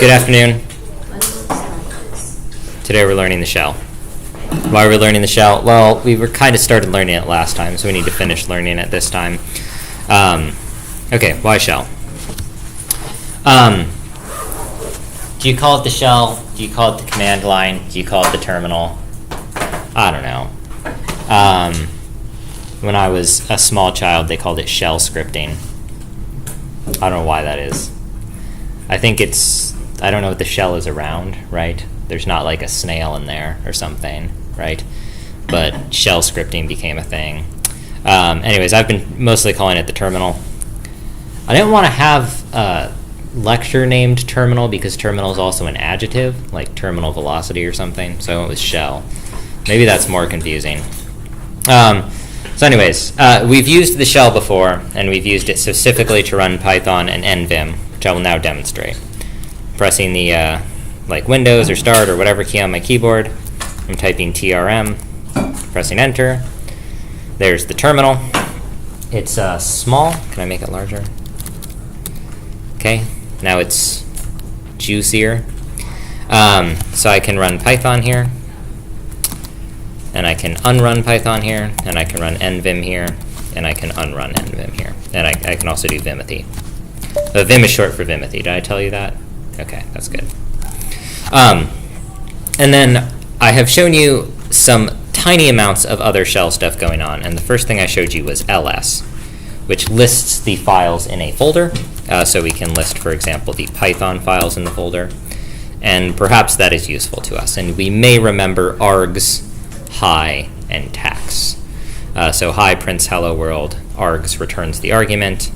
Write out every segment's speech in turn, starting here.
Good afternoon. Today we're learning the shell. Why are we learning the shell? Well, we were kind of started learning it last time, so we need to finish learning it this time. Okay, why shell? Do you call it the shell? Do you call it the command line? Do you call it the terminal? I don't know. When I was a small child, they called it shell scripting. I don't know why that is. I think I don't know what the shell is around, right? There's not like a snail in there or something, right? But shell scripting became a thing. Anyways, I've been mostly calling it the terminal. I didn't want to have a lecture named terminal because terminal is also an adjective, like terminal velocity or something, so I went with shell. Maybe that's more confusing. So anyways, we've used the shell before, and we've used it specifically to run Python and nvim, which I will now demonstrate. Pressing the like Windows or Start or whatever key on my keyboard, I'm typing trm, pressing enter. There's the terminal. It's small. Can I make it larger? Okay, now it's juicier. So I can run Python here, and I can unrun Python here, and I can run nvim here, and I can unrun nvim here. And I can also do vimity. Vim is short for vimity. Did I tell you that? Okay, that's good. And then I have shown you some tiny amounts of other shell stuff going on. And the first thing I showed you was ls, which lists the files in a folder. So we can list, for example, the Python files in the folder. And perhaps that is useful to us. And we may remember args, hi, and tax. So hi prints hello world, args returns the argument,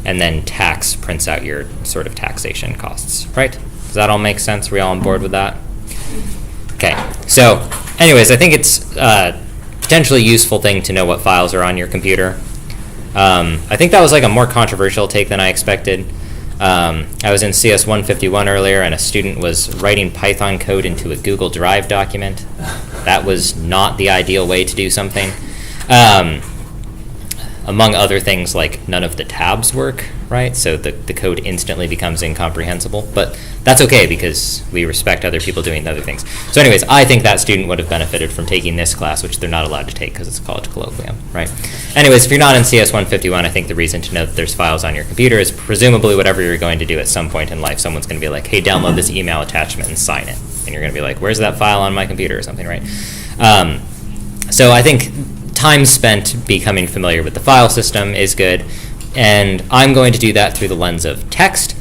and then tax prints out your sort of taxation costs, right? Does that all make sense? Are we all on board with that? Okay, so anyways, I think it's a potentially useful thing to know what files are on your computer. I think that was like a more controversial take than I expected. I was in CS 151 earlier, and a student was writing Python code into a Google Drive document. That was not the ideal way to do something. Among other things, like none of the tabs work, right? So the code instantly becomes incomprehensible. But that's okay because we respect other people doing other things. So anyways, I think that student would have benefited from taking this class, which they're not allowed to take because it's a college colloquium, right? Anyways, if you're not in CS 151, I think the reason to know that there's files on your computer is presumably whatever you're going to do at some point in life. Someone's going to be like, hey, download this email attachment and sign it. And you're going to be like, where's that file on my computer or something, right? So I think time spent becoming familiar with the file system is good, and I'm going to do that through the lens of text.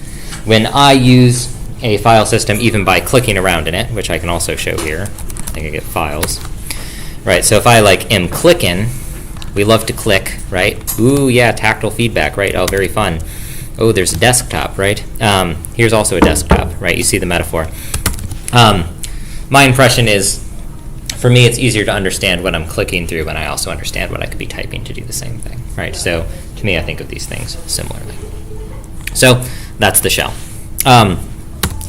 When I use a file system, even by clicking around in it, which I can also show here, I think I get files, right? So if I am clicking, we love to click, right? Ooh, yeah, tactile feedback, right? Oh, very fun. Oh, there's a desktop, right? Here's also a desktop, right? You see the metaphor. My impression is, for me, it's easier to understand what I'm clicking through when I also understand what I could be typing to do the same thing, right? So to me, I think of these things similarly. So that's the shell. And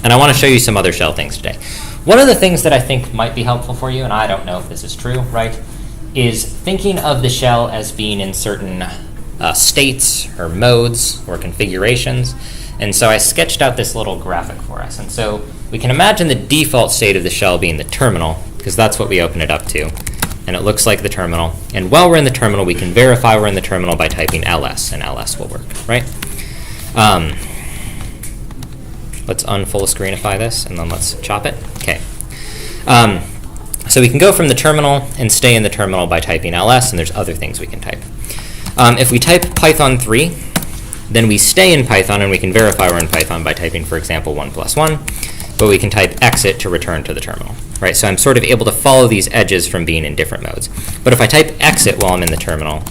I want to show you some other shell things today. One of the things that I think might be helpful for you, and I don't know if this is true, right, is thinking of the shell as being in certain states or modes or configurations. And so I sketched out this little graphic for us. And so we can imagine the default state of the shell being the terminal, because that's what we open it up to. And it looks like the terminal. And while we're in the terminal, we can verify we're in the terminal by typing ls, and ls will work, right? Let's unfull screenify this, and then let's chop it. Okay. So we can go from the terminal and stay in the terminal by typing ls, and there's other things we can type. If we type Python 3, then we stay in Python, and we can verify we're in Python by typing, for example, 1+1. But we can type exit to return to the terminal, right? So I'm sort of able to follow these edges from being in different modes. But if I type exit while I'm in the terminal,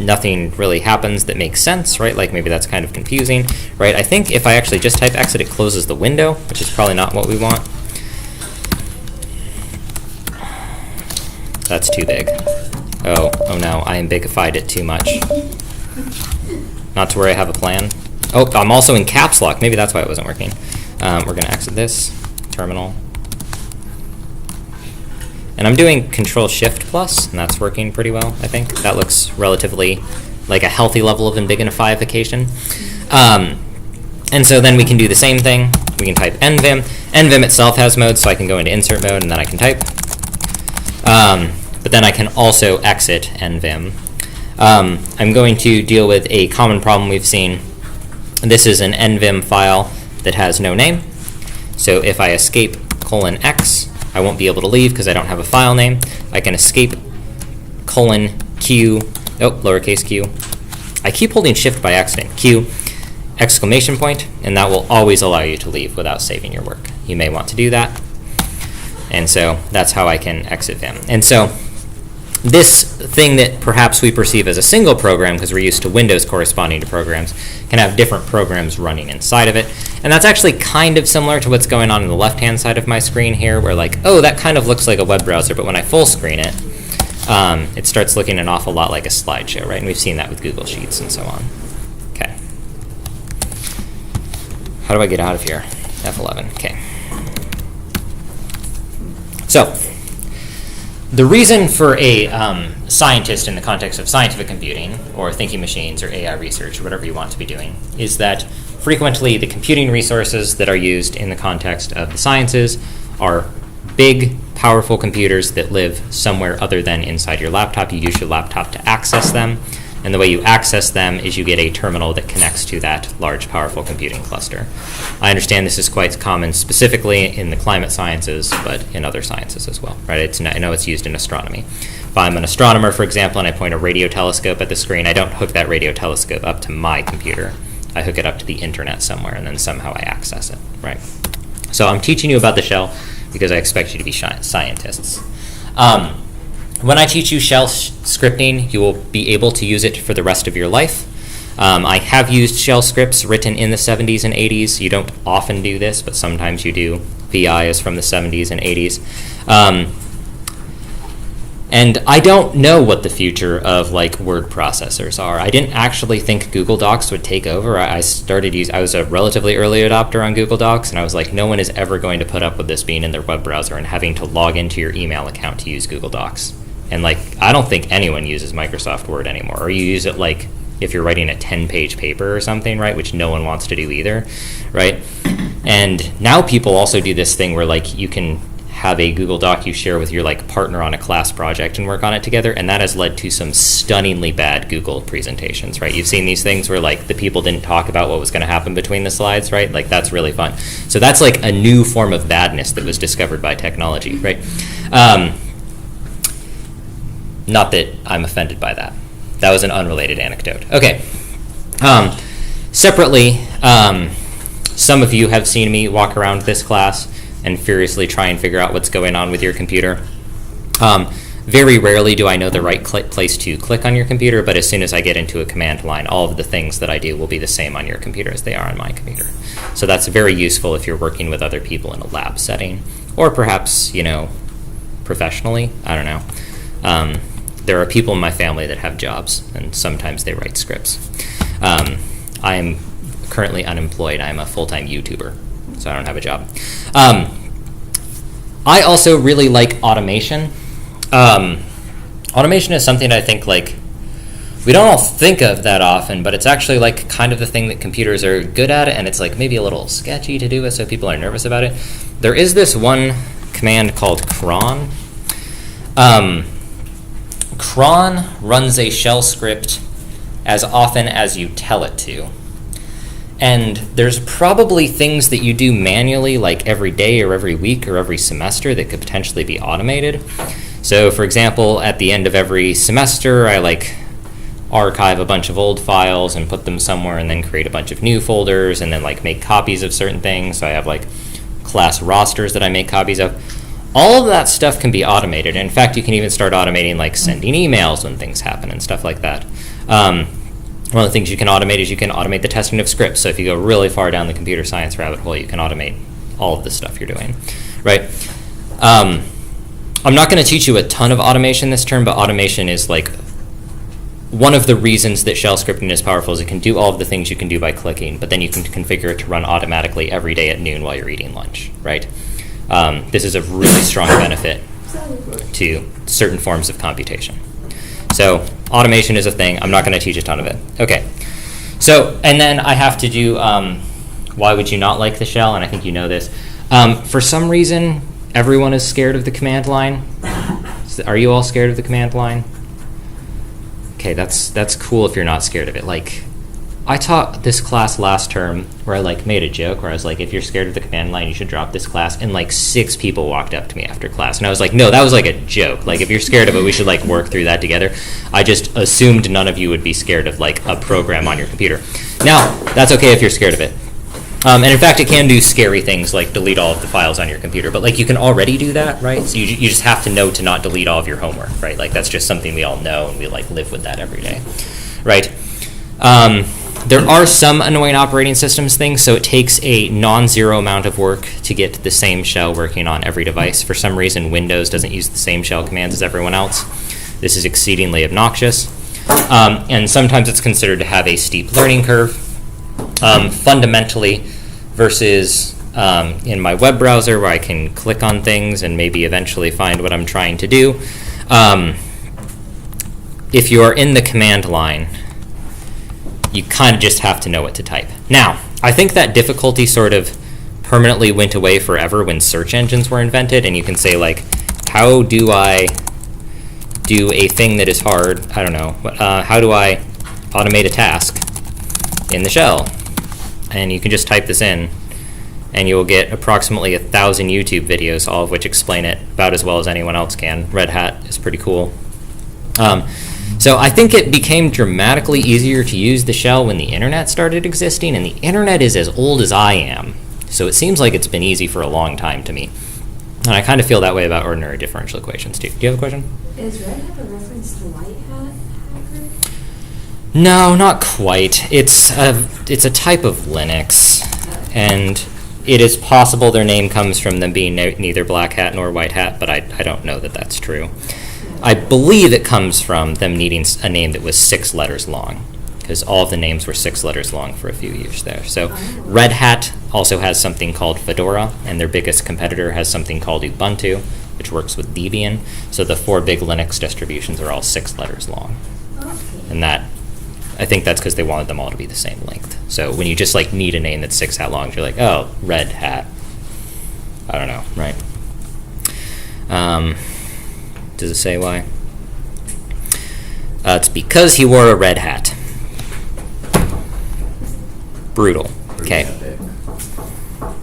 nothing really happens that makes sense, right? Like maybe that's kind of confusing, right? I think if I actually just type exit, it closes the window, which is probably not what we want. That's too big. Oh no, I ambigified it too much. Not to where I have a plan. Oh, I'm also in caps lock. Maybe that's why it wasn't working. We're going to exit this, terminal. And I'm doing Control-Shift+, and that's working pretty well, I think. That looks relatively like a healthy level of ambigification. And so then we can do the same thing. we can type nvim. Nvim itself has modes, so I can go into insert mode and then I can type. But then I can also exit nvim. I'm going to deal with a common problem we've seen. This is an nvim file that has no name. So if I escape :x, I won't be able to leave because I don't have a file name. I can escape :q, lowercase q. I keep holding shift by accident, q, ! And that will always allow you to leave without saving your work. You may want to do that. And so that's how I can exit Vim. And so this thing that perhaps we perceive as a single program, because we're used to Windows corresponding to programs, can have different programs running inside of it. And that's actually kind of similar to what's going on the left-hand side of my screen here, where like, oh, that kind of looks like a web browser, but when I full screen it, it starts looking an awful lot like a slideshow, right? And we've seen that with Google Sheets and so on. Okay. How do I get out of here? F11, okay. So, the reason for a scientist in the context of scientific computing or thinking machines or AI research or whatever you want to be doing is that frequently the computing resources that are used in the context of the sciences are big, powerful computers that live somewhere other than inside your laptop. You use your laptop to access them, and the way you access them is you get a terminal that connects to that large, powerful computing cluster. I understand this is quite common specifically in the climate sciences, but in other sciences as well, right? I know it's used in astronomy. If I'm an astronomer, for example, and I point a radio telescope at the screen, I don't hook that radio telescope up to my computer. I hook it up to the internet somewhere, and then somehow I access it, right? So I'm teaching you about the shell because I expect you to be scientists. When I teach you shell scripting, you will be able to use it for the rest of your life. I have used shell scripts written in the 70s and 80s. You don't often do this, but sometimes you do. VI is from the 70s and 80s. And I don't know what the future of like word processors are. I didn't actually think Google Docs would take over. I was a relatively early adopter on Google Docs, and I was like, no one is ever going to put up with this being in their web browser and having to log into your email account to use Google Docs. And like, I don't think anyone uses Microsoft Word anymore, or you use it like if you're writing a 10-page paper or something, right, which no one wants to do either, right? And now people also do this thing where like you can have a Google Doc you share with your like partner on a class project and work on it together, and that has led to some stunningly bad Google presentations, right? You've seen these things where like the people didn't talk about what was going to happen between the slides, right? Like that's really fun. So that's like a new form of badness that was discovered by technology, right? Not that I'm offended by that. That was an unrelated anecdote. Okay. Separately, some of you have seen me walk around this class and furiously try and figure out what's going on with your computer. Very rarely do I know the right place to click on your computer, but as soon as I get into a command line, all of the things that I do will be the same on your computer as they are on my computer. So that's very useful if you're working with other people in a lab setting, or perhaps, professionally, I don't know. There are people in my family that have jobs, and sometimes they write scripts. I am currently unemployed. I'm a full-time YouTuber, so I don't have a job. I also really like automation. Automation is something I think like we don't all think of that often, but it's actually like kind of the thing that computers are good at, and it's like maybe a little sketchy to do with, so people are nervous about it. There is this one command called cron. Cron runs a shell script as often as you tell it to. And there's probably things that you do manually like every day or every week or every semester that could potentially be automated. So for example, at the end of every semester, I like archive a bunch of old files and put them somewhere and then create a bunch of new folders and then like make copies of certain things. So I have like class rosters that I make copies of. All of that stuff can be automated. In fact, you can even start automating like sending emails when things happen and stuff like that. One of the things you can automate is you can automate the testing of scripts. So if you go really far down the computer science rabbit hole, you can automate all of the stuff you're doing, right? I'm not going to teach you a ton of automation this term, but automation is like one of the reasons that shell scripting is powerful is it can do all of the things you can do by clicking, but then you can configure it to run automatically every day at noon while you're eating lunch, right? This is a really strong benefit to certain forms of computation. So automation is a thing. I'm not going to teach a ton of it. Okay. So, and then I have to do Why would you not like the shell? And I think you know this. For some reason, everyone is scared of the command line. Are you all scared of the command line? Okay, that's cool if you're not scared of it. Like, I taught this class last term where I like made a joke where I was like, if you're scared of the command line, you should drop this class. And like 6 people walked up to me after class. And I was like, no, that was like a joke. Like, if you're scared of it, we should like work through that together. I just assumed none of you would be scared of like a program on your computer. Now, that's okay if you're scared of it. And in fact, it can do scary things like delete all of the files on your computer. But like, you can already do that, right? So you just have to know to not delete all of your homework, right? Like, that's just something we all know, and we like live with that every day, right? There are some annoying operating systems things, so it takes a non-zero amount of work to get the same shell working on every device. For some reason, Windows doesn't use the same shell commands as everyone else. This is exceedingly obnoxious. And sometimes it's considered to have a steep learning curve. Fundamentally, versus in my web browser where I can click on things and maybe eventually find what I'm trying to do. If you are in the command line, you kind of just have to know what to type. Now, I think that difficulty sort of permanently went away forever when search engines were invented, and you can say like, how do I do a thing that is hard? I don't know. How do I automate a task in the shell? And you can just type this in, and you will get approximately 1,000 YouTube videos, all of which explain it about as well as anyone else can. Red Hat is pretty cool. So I think it became dramatically easier to use the shell when the internet started existing, and the internet is as old as I am. So it seems like it's been easy for a long time to me. And I kind of feel that way about ordinary differential equations too. Do you have a question? Is Red Hat a reference to White Hat hacker? No, not quite. It's a type of Linux, and it is possible their name comes from them being neither Black Hat nor White Hat, but I don't know that that's true. I believe it comes from them needing a name that was 6 letters long, because all of the names were 6 letters long for a few years there. So Red Hat also has something called Fedora, and their biggest competitor has something called Ubuntu, which works with Debian. So the 4 big Linux distributions are all 6 letters long. And that, I think that's because they wanted them all to be the same length. So when you just like need a name that's 6 hat long, you're like, oh, Red Hat. I don't know, right? Does it say why? It's because he wore a red hat. Brutal. Okay.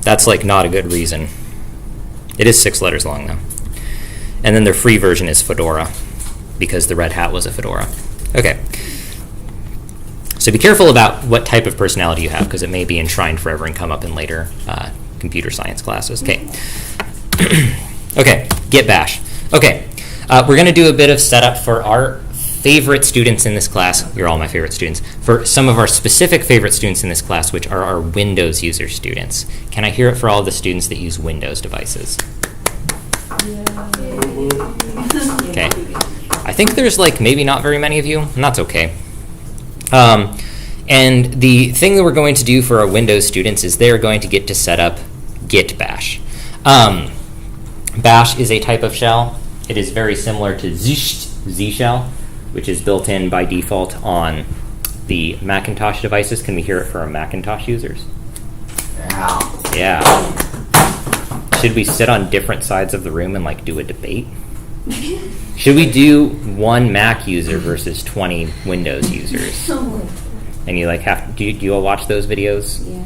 That's like not a good reason. It is 6 letters long though. And then their free version is Fedora, because the red hat was a fedora. Okay. So be careful about what type of personality you have, because it may be enshrined forever and come up in later computer science classes. Okay. Okay, Git bash. Okay, we're going to do a bit of setup for our favorite students in this class. You're all my favorite students. For some of our specific favorite students in this class, which are our Windows user students. Can I hear it for all the students that use Windows devices? Okay. I think there's like maybe not very many of you, and that's okay. And the thing that we're going to do for our Windows students is they're going to get to set up Git bash. Bash is a type of shell. It is very similar to Z shell, which is built in by default on the Macintosh devices. Can we hear it for our Macintosh users? Yeah. Should we sit on different sides of the room and like do a debate? Should we do 1 Mac user versus 20 Windows users? And you like have do you all watch those videos? Yeah.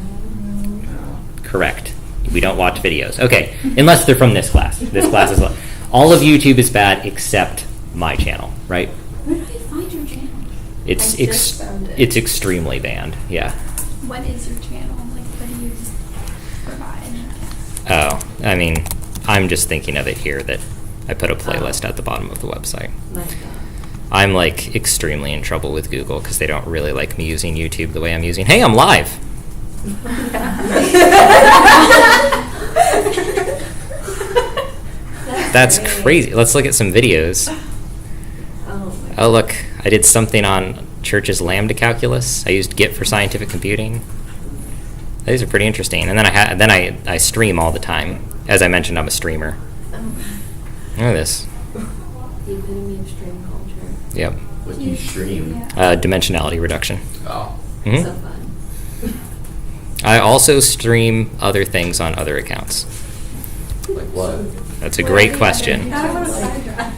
Correct. We don't watch videos. Okay, unless they're from this class. This class is all of YouTube is bad except my channel, right? Where do I find your channel? It's extremely banned. Yeah. What is your channel? Like, what do you provide? Oh, I mean, I'm just thinking of it here that I put a playlist at the bottom of the website. My God. I'm like extremely in trouble with Google because they don't really like me using YouTube the way I'm using. Hey, I'm live. That's crazy. Let's look at some videos. Oh, look, I did something on Church's lambda calculus. I used Git for scientific computing. These are pretty interesting. And then I stream all the time. As I mentioned, I'm a streamer. Look at this. The epitome of stream culture. Yep. What do you stream? Dimensionality reduction. Oh. Mhm. So fun. I also stream other things on other accounts. Like what? That's a great question. I don't want to sidetrack.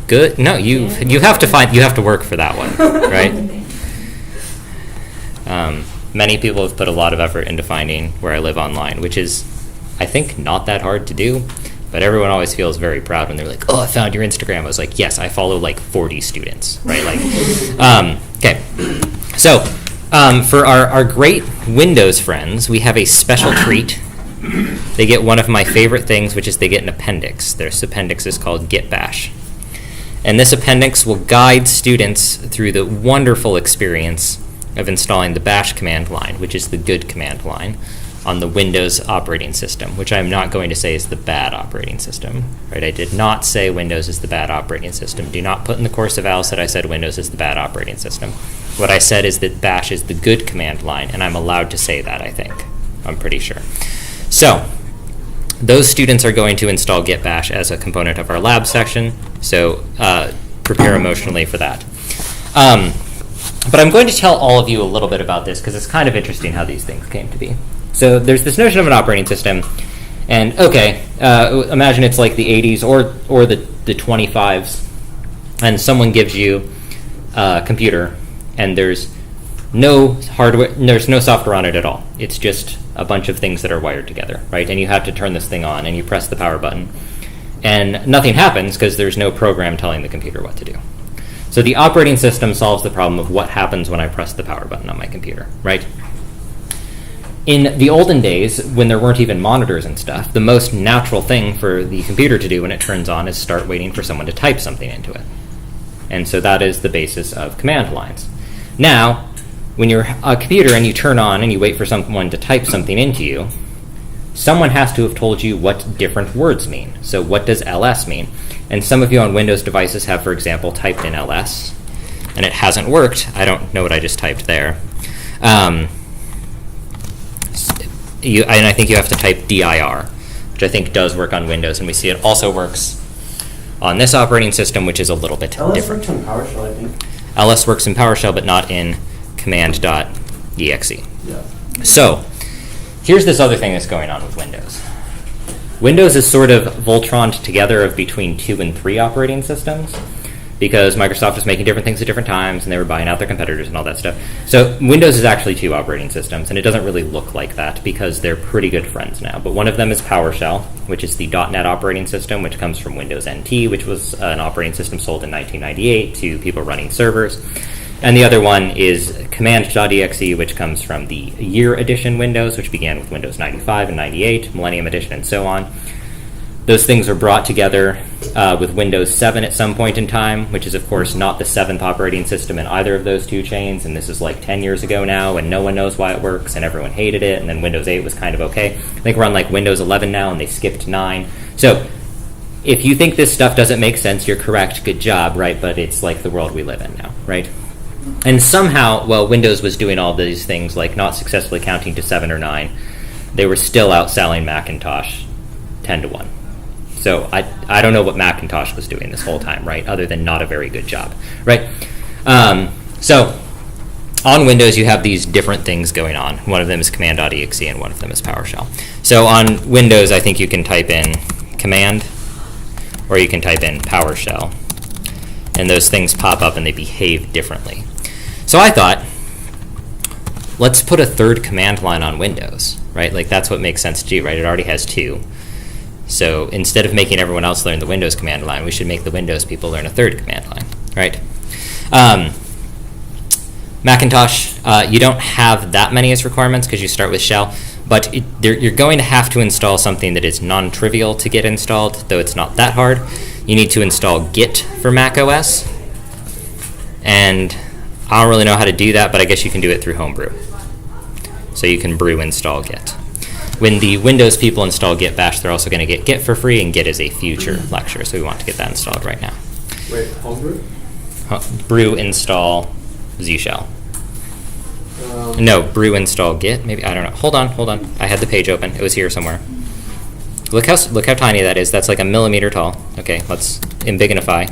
Good. No, you have to work for that one, right? Many people have put a lot of effort into finding where I live online, which is, I think, not that hard to do. But everyone always feels very proud when they're like, "Oh, I found your Instagram." I was like, "Yes, I follow like 40 students, right?" Like, okay. So, for our great Windows friends, we have a special treat. They get one of my favorite things, which is they get an appendix. This appendix is called Git Bash. And this appendix will guide students through the wonderful experience of installing the bash command line, which is the good command line, on the Windows operating system, which I'm not going to say is the bad operating system. Right? I did not say Windows is the bad operating system. Do not put in the course evals that I said Windows is the bad operating system. What I said is that bash is the good command line, and I'm allowed to say that, I think. I'm pretty sure. So, those students are going to install Git Bash as a component of our lab section, so prepare emotionally for that. But I'm going to tell all of you a little bit about this because it's kind of interesting how these things came to be. So there's this notion of an operating system, and okay, imagine it's like the 80s or the 25s, and someone gives you a computer, and there's no hardware, there's no software on it at all. It's just a bunch of things that are wired together, right? And you have to turn this thing on, and you press the power button, and nothing happens because there's no program telling the computer what to do. So the operating system solves the problem of what happens when I press the power button on my computer, right? In the olden days, when there weren't even monitors and stuff, the most natural thing for the computer to do when it turns on is start waiting for someone to type something into it. And so that is the basis of command lines. Now, when you're a computer and you turn on and you wait for someone to type something into you, someone has to have told you what different words mean. So what does ls mean? And some of you on Windows devices have, for example, typed in ls, and it hasn't worked. I don't know what I just typed there. And I think you have to type dir, which I think does work on Windows, and we see it also works on this operating system, which is a little bit LS different. works in PowerShell, I think. ls works in PowerShell, but not in command.exe. Yeah. So, here's this other thing that's going on with Windows. Windows is sort of Voltroned together of between 2 and 3 operating systems because Microsoft was making different things at different times and they were buying out their competitors and all that stuff. So Windows is actually 2 operating systems, and it doesn't really look like that because they're pretty good friends now. But one of them is PowerShell, which is the .NET operating system, which comes from Windows NT, which was an operating system sold in 1998 to people running servers. And the other one is command.exe, which comes from the Year Edition Windows, which began with Windows 95 and 98, Millennium Edition, and so on. Those things are brought together with Windows 7 at some point in time, which is, of course, not the 7th operating system in either of those two chains, and this is like 10 years ago now, and no one knows why it works, and everyone hated it, and then Windows 8 was kind of okay. I think we're on like Windows 11 now, and they skipped 9. So if you think this stuff doesn't make sense, you're correct, good job, right? But it's like the world we live in now, right? And somehow, while Windows was doing all these things, like not successfully counting to 7 or 9, they were still outselling Macintosh 10 to 1. So I don't know what Macintosh was doing this whole time, right, other than not a very good job, right? So on Windows, you have these different things going on. One of them is command.exe, and one of them is PowerShell. So on Windows, I think you can type in command, or you can type in PowerShell, and those things pop up and they behave differently. So I thought, let's put a third command line on Windows, right? Like that's what makes sense to do, right? It already has 2. So instead of making everyone else learn the Windows command line, we should make the Windows people learn a third command line, right? Macintosh, you don't have that many as requirements because you start with shell, but you're going to have to install something that is non-trivial to get installed, though it's not that hard. You need to install Git for Mac OS, and I don't really know how to do that, but I guess you can do it through Homebrew. So you can brew install Git. When the Windows people install Git Bash, they're also going to get Git for free, and Git is a future lecture, so we want to get that installed right now. Wait, Homebrew? Brew install Z-Shell. No, brew install Git, maybe, I don't know. Hold on. I had the page open. It was here somewhere. Look how tiny that is. That's like a millimeter tall. Okay, let's embiggenify.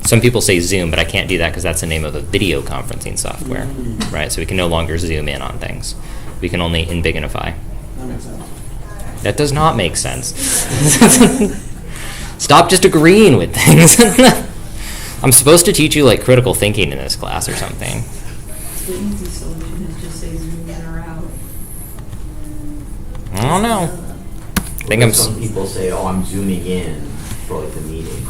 Some people say Zoom, but I can't do that because that's the name of a video conferencing software, right? So we can no longer zoom in on things. We can only Inbignify. That makes sense. That does not make sense. Stop just agreeing with things. I'm supposed to teach you like critical thinking in this class or something. The easy solution is just say zoom in or out. I don't know. I think I'm. Some people say, "Oh, I'm zooming in for like the meeting,"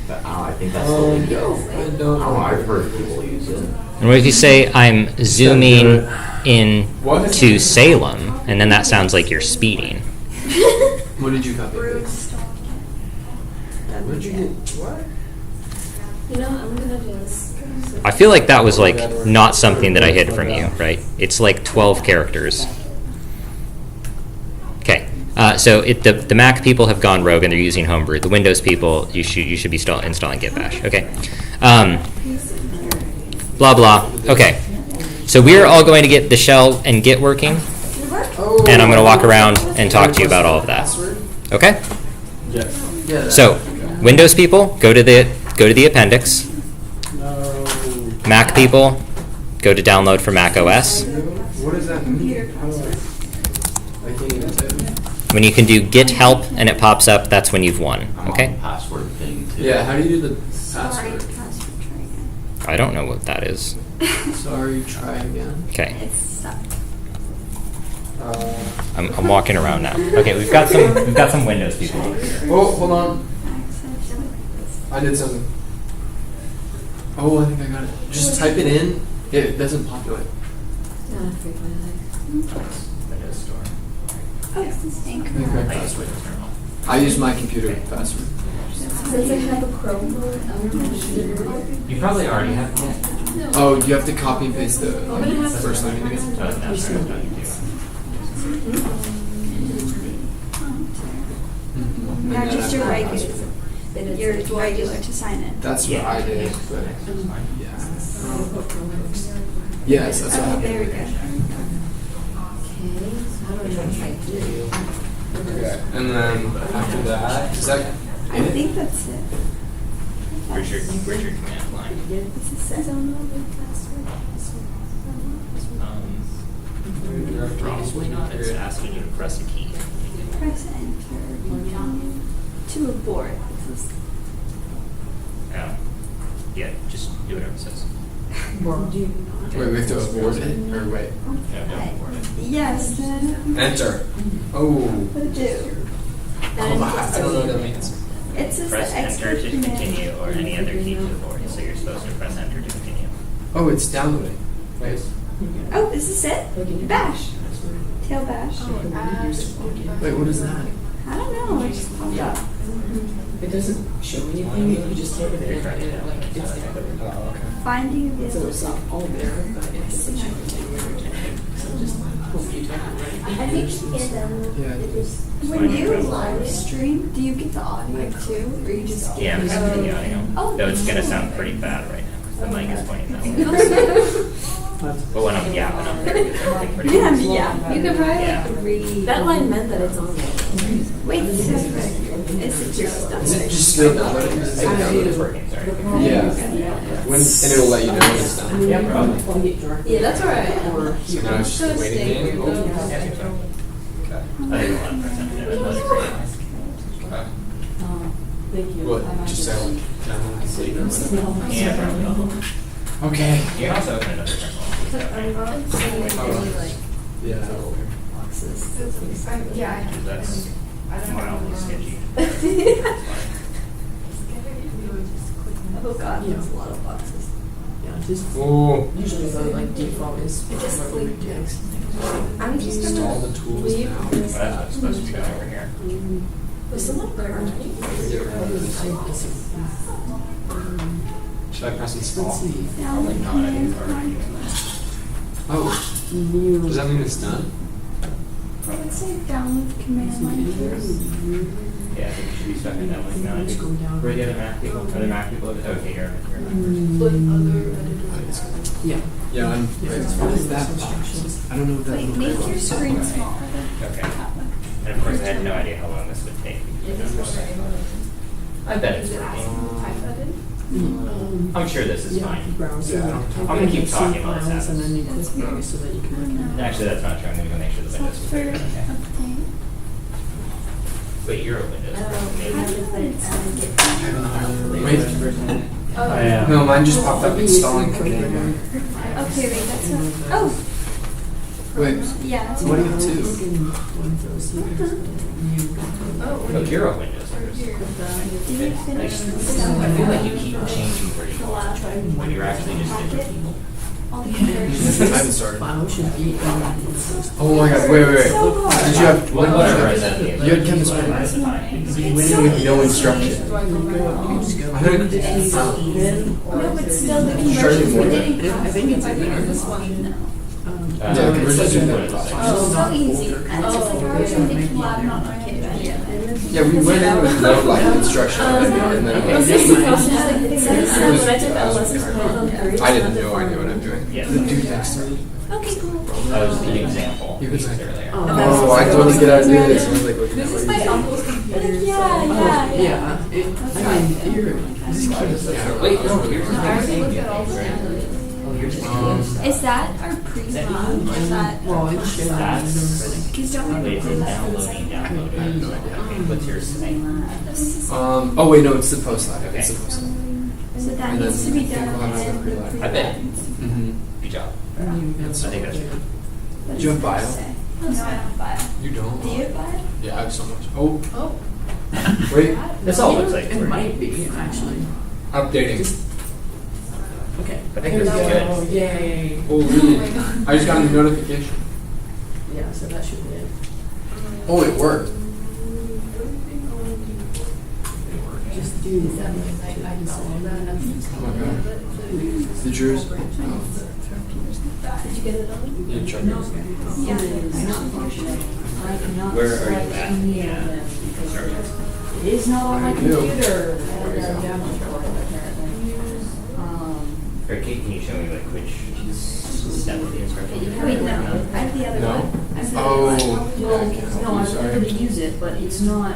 but I think that's the lingo. I don't know. I've heard people use it. And what if you say I'm zooming in What? to Salem, and then that sounds like you're speeding? What did you copy? Rude paste? stalking. What did you get? What? You know, I'm gonna just. I feel like that was like not something that I hid from you, right? It's like 12 characters. Okay, so the Mac people have gone rogue and they're using Homebrew. The Windows people, you should be installing Git Bash. Okay, blah blah. Okay, so we're all going to get the shell and Git working, and I'm going to walk around and talk to you about all of that. Okay. Yes. Yeah. So, Windows people, go to the appendix. No. Mac people, go to download for Mac OS. What does that mean? How do I can't even type it. When you can do Git help and it pops up, that's when you've won. I'm on Okay? the password thing too. Yeah, how do you do the Sorry, password? password training. I don't know what that is. Sorry, try again. Okay. It's stuck. I'm walking around now. Okay, we've got some Windows people over here. Oh, hold on. Access. I did something. Oh, I think I got it. Just type it in. It doesn't populate. Not frequently. Windows Store. Oh, it's the Incorrect password. I use my computer password. Since I have a Chromebook, I'm not sure. You probably already have it. Oh, you have to copy and paste the I'm gonna have to- first line again. Yeah, just your regular. Then it's Your like, do I regular just- to sign it. That's what I did, but yeah. Yes, that's what Oh, happened. there we go. Okay, so I don't know if I do. Okay, and then after that, is that I it? think that's it. Where's your command line? This is set. Probably not. It's asking you to press a key. Press enter. To abort. This is Yeah, just do whatever it says. Wait, we have to abort it? Or wait. yes. Enter. Oh. What to do? I don't know what that means. It says Press the enter expert to command. continue or any other key to abort. So you're supposed to press enter to continue. Oh, it's downloading. Wait. Oh, is this it? Bash. Tail bash. Wait, what is that? I don't know. It just popped up. It doesn't show anything, you just type it in and it like it's there. Oh, okay. Finding So available. it's not all there, but it doesn't show anything when you're typing. So just hope you type it right. I think you get Yeah. it just. When you live stream, do you get the audio too, or you just get Yeah, I'm the the audio. Oh. Though it's gonna sound pretty bad right now because the mic is pointing that way. But when I'm yapping up there, it's everything pretty Yeah, good. yeah. You could probably Yeah. like read. That line meant that it's on there. Wait, this is right. Is it your stuff? Is it just still downloading? Is it downloading? It's working, sorry. Yeah. When, and it'll let you know when it's done. Yeah, probably. Plug it directly. Yeah, that's alright. Or So now it's just a waiting game. Oh. Yeah, I think so. Okay. I think a lot of percent Okay. Thank you. What? Just say download complete. Yeah, probably. Okay. You can also open another terminal. Yeah. Yeah. That's mildly sketchy. Oh god, there's a lot of boxes. Yeah, just Oh. usually the like default is just whatever we do. I'm just Install gonna the tools leave now. this. Well, that's what's supposed to be going over here. Was someone crying? Should I press install? Let's see. Probably not. I think it's already doing that. Oh. New. Does that mean it's done? Let's say download command line first. Yeah, I think it should be stuck in that one. Now, Just go down. where are the other Mac people? Other Mac people? Okay, you're. Yeah. Yeah, I'm. Wait, what is that box? I don't know what that Wait, looks make like. your screen smaller. Okay. That one. And of course, I had no idea how long this would take. I bet it's working. I'm sure this is Yeah, fine. browse. Yeah, I don't- I'm gonna keep talking while this Files, and then you happens. click these so that you can look at it. Actually, that's not true. I'm gonna go make sure the windows are Software bigger. Okay. update. Wait, you're a Windows. Maybe. Wait. No, mine just popped up installing Canadian. Okay, wait, that's not. Oh, Wait, yeah, that's what do you what. have two? Oh, you're a Windows person. Did you finish the I stuff? feel like you keep changing where you are when you're actually just different people. All the I comparisons. haven't started. File should be in. Oh my god, wait. Did you have, Whatever I said. you had chemistry. That's fine. With no instruction. I think, No, but still the Starting conversions more we than- didn't. I think it's in there. This one, no. Yeah, Yeah, conversions in that Oh, class. so easy. And it's just like, I was trying to collab, not my kid. Yeah, we went in with no like instruction and then Was this the process? Like, it says so, was- but I took that lesson from I didn't know I knew what I'm doing. Yeah. The dude next to me. Okay, cool. That was the example He we was used like, earlier. Oh, I told you get out of this. I was like, looking at This is what my you uncle's computer. Like, yeah. Yeah, I mean, you're. Wait, no, here's I already looked at all the Is that our pre-lab or is that? Well, it's shared and everything. Because don't we Wait, it's downloading. What's yours say? Oh wait, no, it's the post lab. Okay. It's the post lab. So that And needs to then be done we'll have and the then pre-lab. I bet. Mm-hmm. Good job. I I think that's good. What Do you have does bio? it say? No, I don't have bio. You don't? Do you have bio? Yeah, I have so much. Oh. Wait, This all looks like It might be, actually. updating. Okay. I think There we this is go. good. Yay. Oh really? I just got a notification. Yeah, so that should be it. Oh, it worked. Just do that. Oh my god. Did yours? Oh. Did you get it on? You checked it. Yeah. Where are you at? Yeah. It is not on my I do. computer. There you go. Or Kate, can you show me like which step of the instruction? Wait, no, I have the other No? one. I have the Oh. other one. Well, no, I'm Sorry. going to use it, but it's not,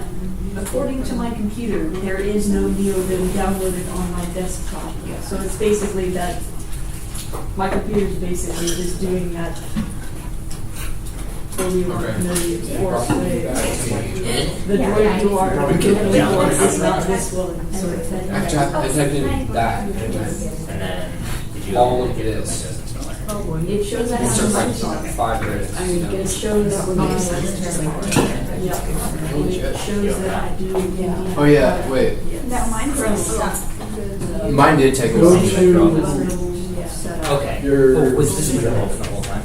according to my computer, there is no NeoVim downloaded on my desktop. So it's basically that, my computer's basically just doing that. For you, Okay. force way. The Yeah, droid you are, Probably the could one download is not this one. So it's I typed in that. And then, did you? All of this. Windows installer? Oh boy, it shows that. It's just like 5 minutes. I mean, it shows that when I Holy yeah, it shows that I do, yeah. Oh yeah, wait. No, mine says stuck. Mine did take a Go while. to- Okay. Your- Oh, was this in the whole time?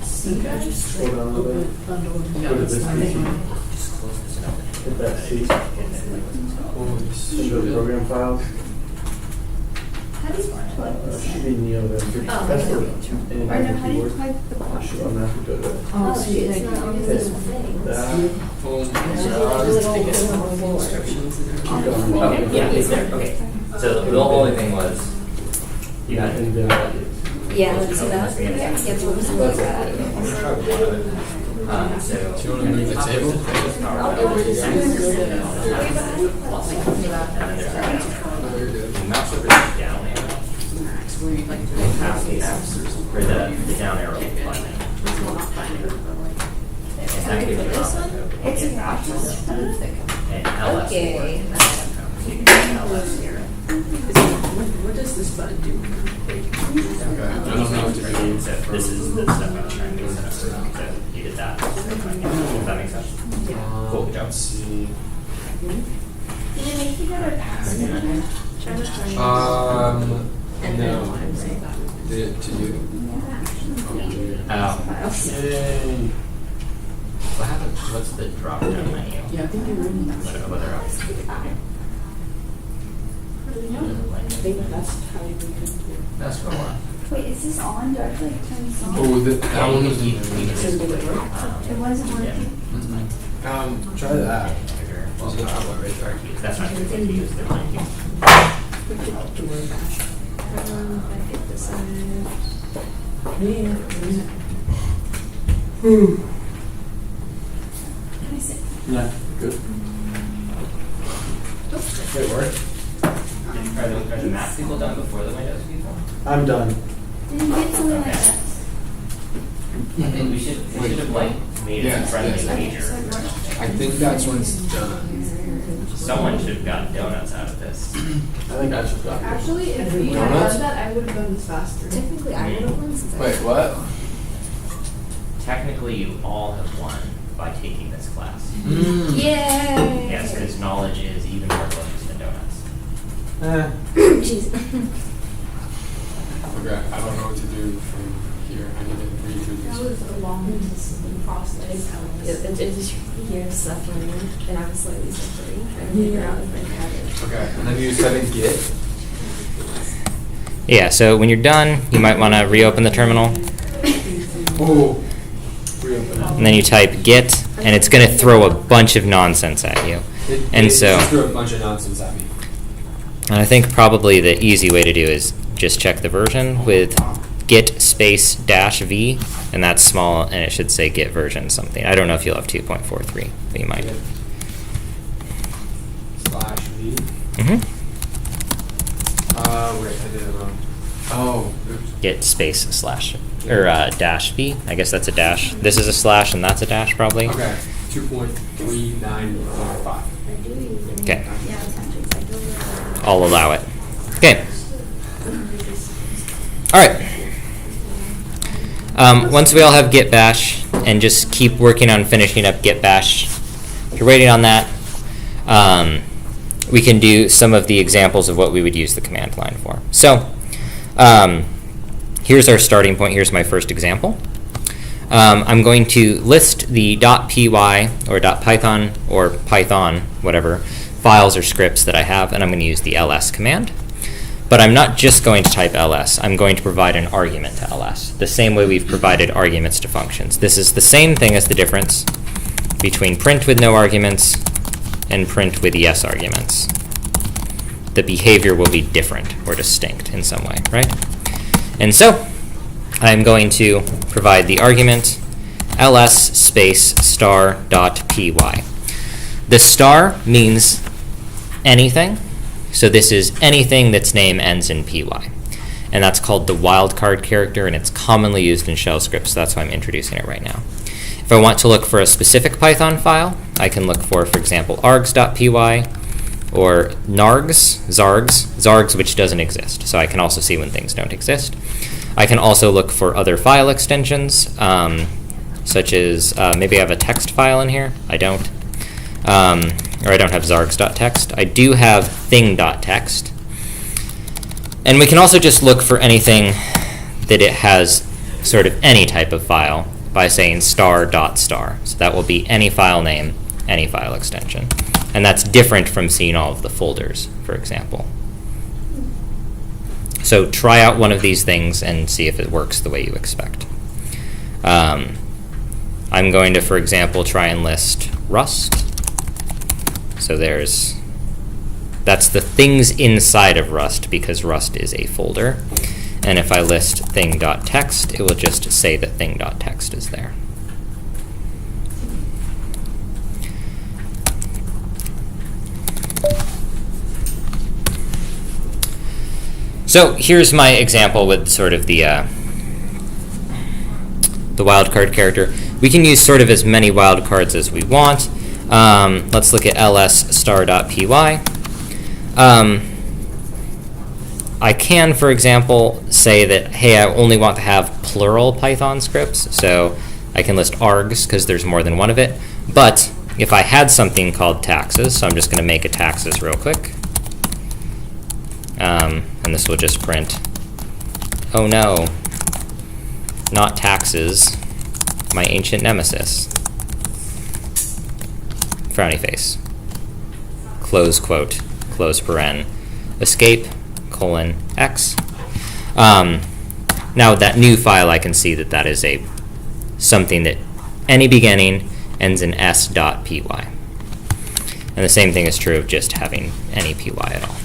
Scroll down a little bit. Yeah, Go to that's this fine. page. Just close this and open it. Hit that C. And then like what's installed. Holy Show shit. program files. How do you plug this Should in? be NeoVim. That's where Or no, how do you keyboard. plug the plug? Should I'm gonna have to go to Oh, sweet, thank you. that. Oh my god. Okay, yeah, it's there, okay. So the only thing was, you had. And then Yeah, let's see that. Yeah, yeah, we'll just look at it. So. Do you want to move the table? Oh, you're good. The mouse over the down arrow. Half the apps, or the down arrow button. And that gives you This option one? to It's hit an that. option. And LS Okay. will work. So you can hit LS here. what does this button do? Okay. I don't know what to do. So this is the stuff I was trying to set up. So you did that. Does that make sense? Cool, good job. Let's see. Did it make you go to password? Try to find. No. Did it to you? Yay. What happened? What's the drop down menu? Yeah, I think you're in. What other options? I think that's how you can do. That's for what? Wait, is this on? Do I have to like turn this on? Oh, that one was You in can just Did it switch. work? It wasn't working. Try that. There's a tablet right there. That's not good to use the line key. Can I sit? Yeah, good. It worked? Are the Mac people done before the Windows people? I'm done. Did you get something like Okay. that? I think we should have like made it a friendly wager. I think that's when it's done. Someone should have gotten donuts out of this. I think I should got. Actually, if we had Donuts? done that, I would have done this faster. Technically, I would have won since I. Wait, what? Technically, you all have won by taking this class. Mm. Yay! Yes, because knowledge is even more delicious than donuts. Jeez. Okay, I don't know what to do from here. I need to read through That this. was a long process. It's years suffering, and I was slightly suffering, trying to figure out if I had it. Okay, and then you just type in git. Yeah, so when you're done, you might want to reopen the terminal, Oh, reopen and then you type git, and it's going to throw a bunch of nonsense at you. it. And it so- just threw a bunch of nonsense at me. And I think probably the easy way to do is just check the version with git space dash v, and that's small, and it should say git version something. I don't know if you'll have 2.43, but you might. /v. Mm-hmm. Wait, I did it wrong. Oh, oops. Git space slash, or dash v. I guess that's a dash. This is a slash, and that's a dash probably. Okay, 2.39.5. Okay. Yeah, it's actually like, I'll allow it. Okay. All right. Once we all have git bash, and just keep working on finishing up git bash, if you're waiting on that, we can do some of the examples of what we would use the command line for. So here's our starting point. Here's my first example. I'm going to list the .py or .python or Python, whatever, files or scripts that I have, and I'm going to use the ls command. But I'm not just going to type ls. I'm going to provide an argument to ls, the same way we've provided arguments to functions. This is the same thing as the difference between print with no arguments and print with yes arguments. The behavior will be different or distinct in some way, right? And so I'm going to provide the argument ls space star dot py. The star means anything. So this is anything that's name ends in py. And that's called the wildcard character, and it's commonly used in shell scripts, so that's why I'm introducing it right now. If I want to look for a specific Python file, I can look for example, args.py or nargs, zargs, which doesn't exist. So I can also see when things don't exist. I can also look for other file extensions, such as maybe I have a text file in here. I don't. Or I don't have zargs.txt. I do have thing.txt. And we can also just look for anything that it has sort of any type of file by saying star.star. So that will be any file name, any file extension. And that's different from seeing all of the folders, for example. So try out one of these things and see if it works the way you expect. I'm going to, for example, try and list Rust. So that's the things inside of Rust, because Rust is a folder. And if I list thing.txt, it will just say that thing.txt is there. So here's my example with sort of the wildcard character. We can use sort of as many wildcards as we want. Let's look at ls star.py. I can, for example, say that, hey, I only want to have plural Python scripts, so I can list args because there's more than one of it. But if I had something called taxes, so I'm just going to make a taxes real quick. And this will just print, oh no, not taxes, my ancient nemesis. Frowny face. Close quote, close paren, escape, colon, x. Now that new file, I can see that that is something that any beginning ends in s.py. And the same thing is true of just having any py at all.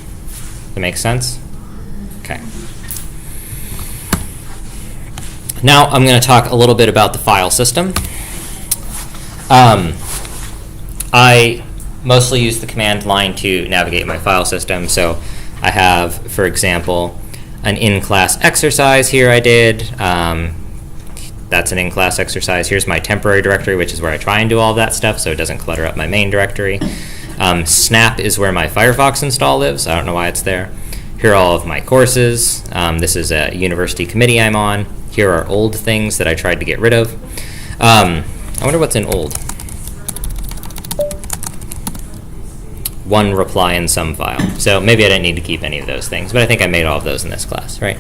That makes sense? Okay. Now I'm going to talk a little bit about the file system. I mostly use the command line to navigate my file system, so I have, for example, an in-class exercise here I did. That's an in-class exercise. Here's my temporary directory, which is where I try and do all that stuff so it doesn't clutter up my main directory. Snap is where my Firefox install lives. I don't know why it's there. Here are all of my courses. This is a university committee I'm on. Here are old things that I tried to get rid of. I wonder what's in old. One reply in some file. So maybe I didn't need to keep any of those things, but I think I made all of those in this class, right?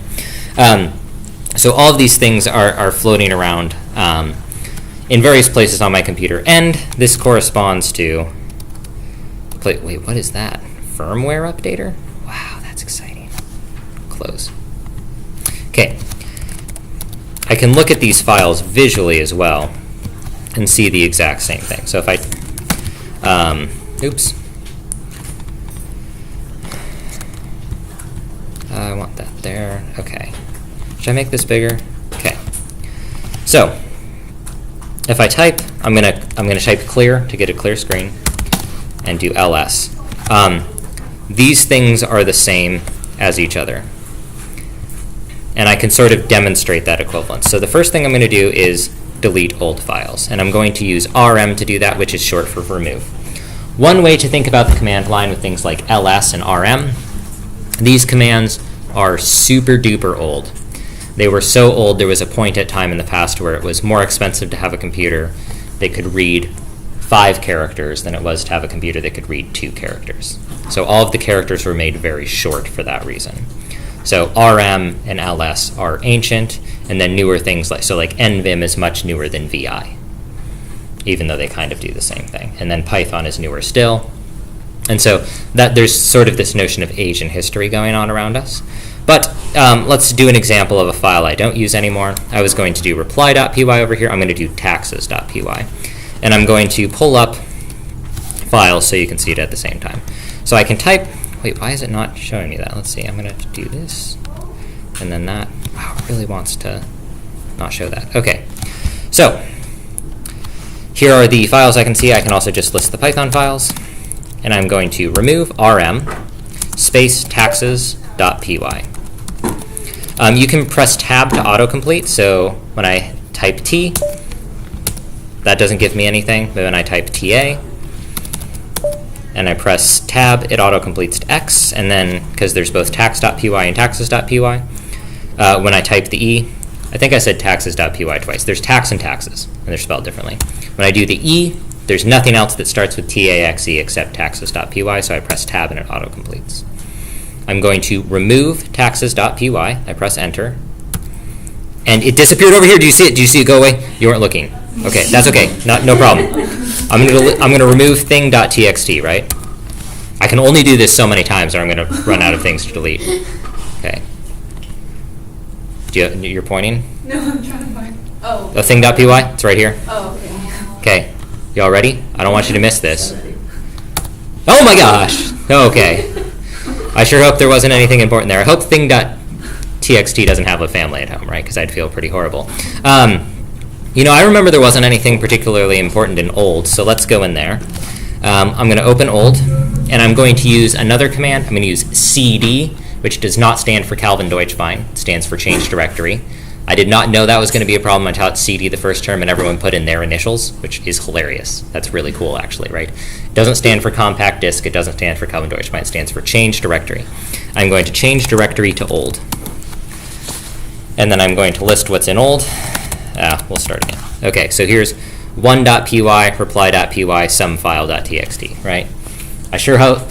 So all of these things are floating around in various places on my computer, and this corresponds to, wait, what is that? Firmware updater? Wow, that's exciting. Close. Okay. I can look at these files visually as well and see the exact same thing. So if I, oops. I want that there. Okay. Should I make this bigger? Okay. So if I type, I'm gonna type clear to get a clear screen, and do ls. These things are the same as each other, and I can sort of demonstrate that equivalence. So the first thing I'm going to do is delete old files, and I'm going to use rm to do that, which is short for remove. One way to think about the command line with things like ls and rm, these commands are super duper old. They were so old there was a point at time in the past where it was more expensive to have a computer that could read 5 characters than it was to have a computer that could read 2 characters. So all of the characters were made very short for that reason. So rm and ls are ancient, and then newer things like nvim is much newer than vi, even though they kind of do the same thing. And then Python is newer still. And so that there's sort of this notion of age and history going on around us. But let's do an example of a file I don't use anymore. I was going to do reply.py over here. I'm going to do taxes.py. And I'm going to pull up files so you can see it at the same time. So I can type, wait, why is it not showing me that? Let's see, I'm going to do this, and then that. Wow, it really wants to not show that. Okay, so here are the files I can see. I can also just list the Python files. And I'm going to remove rm space taxes.py. You can press tab to autocomplete, so when I type T, that doesn't give me anything, but when I type TA, and I press tab, it autocompletes to X, and then, because there's both tax.py and taxes.py, when I type the E, I think I said taxes.py twice. There's tax and taxes, and they're spelled differently. When I do the E, there's nothing else that starts with TAXE except taxes.py, so I press tab and it autocompletes. I'm going to remove taxes.py. I press enter. And it disappeared over here. Do you see it? Do you see it go away? You weren't looking. Okay, that's okay. No problem. I'm going to remove thing.txt, right? I can only do this so many times or I'm going to run out of things to delete. Okay. You're pointing? No, I'm trying to find. Oh. The thing.py? It's right here. Oh, okay. Okay. Y'all ready? I don't want you to miss this. Oh my gosh! Okay. I sure hope there wasn't anything important there. I hope thing.txt doesn't have a family at home, right? Because I'd feel pretty horrible. I remember there wasn't anything particularly important in old, so let's go in there. I'm going to open old, and I'm going to use another command. I'm going to use cd, which does not stand for Calvin Deutschwein. It stands for change directory. I did not know that was going to be a problem. I taught CD the first term, and everyone put in their initials, which is hilarious. That's really cool, actually, right? It doesn't stand for compact disk. It doesn't stand for Calvin Deutschwein. It stands for change directory. I'm going to change directory to old. And then I'm going to list what's in old. We'll start again. Okay, so here's 1.py, reply.py, sumfile.txt, right? I sure hope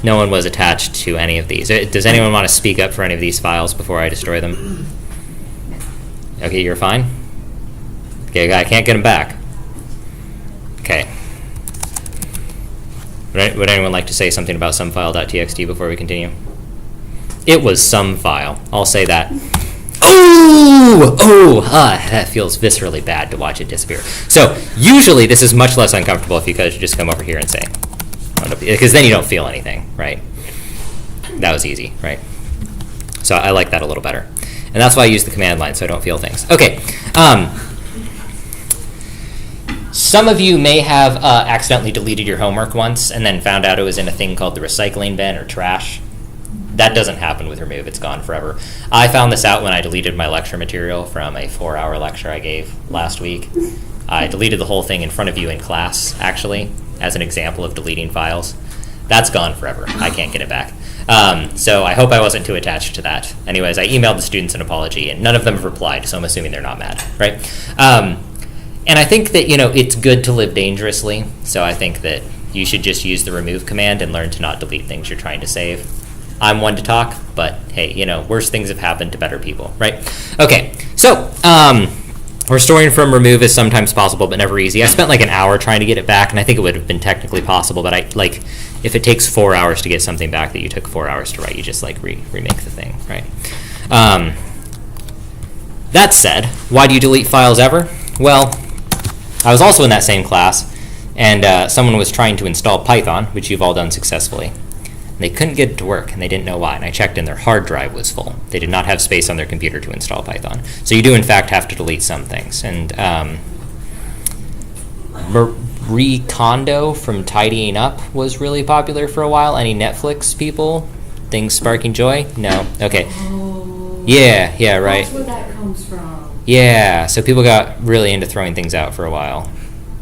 no one was attached to any of these. Does anyone want to speak up for any of these files before I destroy them? Okay, you're fine? Okay, I can't get them back. Okay. Would anyone like to say something about sumfile.txt before we continue? It was some file. I'll say that. That feels viscerally bad to watch it disappear. So usually this is much less uncomfortable if you guys just come over here and say, because then you don't feel anything, right? That was easy, right? So I like that a little better. And that's why I use the command line, so I don't feel things. Okay. Some of you may have accidentally deleted your homework once and then found out it was in a thing called the recycling bin or trash. That doesn't happen with remove. It's gone forever. I found this out when I deleted my lecture material from a 4-hour lecture I gave last week. I deleted the whole thing in front of you in class, actually, as an example of deleting files. That's gone forever. I can't get it back. So I hope I wasn't too attached to that. Anyways, I emailed the students an apology, and none of them have replied, so I'm assuming they're not mad, right? And I think that, it's good to live dangerously, so I think that you should just use the remove command and learn to not delete things you're trying to save. I'm one to talk, but hey, worse things have happened to better people, right? Okay, so restoring from remove is sometimes possible, but never easy. I spent like an hour trying to get it back, and I think it would have been technically possible, but if it takes 4 hours to get something back that you took 4 hours to write, you just remake the thing, right? That said, why do you delete files ever? Well, I was also in that same class, and someone was trying to install Python, which you've all done successfully. And they couldn't get it to work, and they didn't know why. And I checked, and their hard drive was full. They did not have space on their computer to install Python. So you do, in fact, have to delete some things. And Marie Kondo from Tidying Up was really popular for a while. Any Netflix people? Things sparking joy? No? Okay. Oh. Yeah, right. That's where that comes from. Yeah, so people got really into throwing things out for a while.